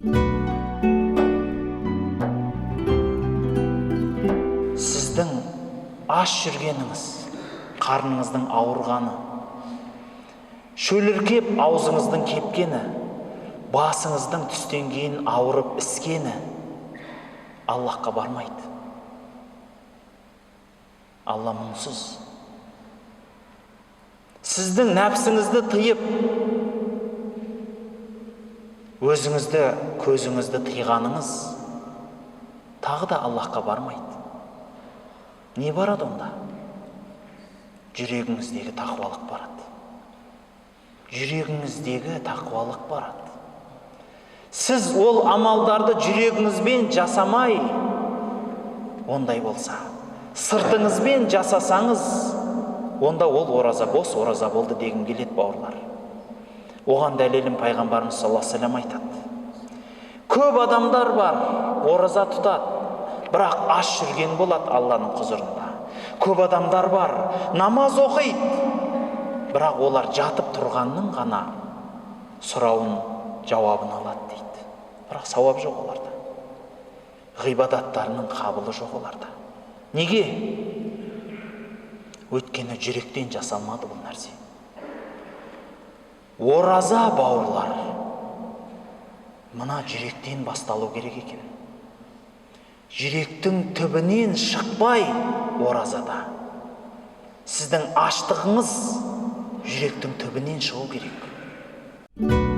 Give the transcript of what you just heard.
Сіздің аш жүргеніңіз, қарныңыздың ауырғаны, шөліркеп аузыңыздың кепкені, басыңыздың түстен кейін ауырып іскені Аллахқа бармайды. Алла мұңсыз. Сіздің нәпсіңізді тыйып, өзіңізді, көзіңізді тыйғаныңыз тағы да Аллахқа бармайды. Не барады онда? Жүрегіңіздегі тақуалық барады. Жүрегіңіздегі тақуалық барады. Сіз ол амалдарды жүрегіңізбен жасамай, ондай болса, сыртыңызбен жасасаңыз, онда ол ораза бос, ораза болды дегім келеді, бауырлар. Оған дәлелін пайғамбарымыз саллаллаху алейхи ва саллям айтады. Көп адамдар бар, ораза тұтады, бірақ аш жүрген болады Алланың құзырында. Көп адамдар бар, намаз оқиды, бірақ олар жатып тұрғанның ғана сұрауын, жауабын алады дейді. Бірақ сауап жоқ оларда. Ғибадаттарының қабылы жоқ оларда. Неге? Өйткені жүректен жасалмады бұл нәрсе. Ораза, бауырлар, мына жүректен басталу керек екен. Жүректің түбінен шықпай оразада. Сіздің аштығыңыз жүректің түбінен шығу керек.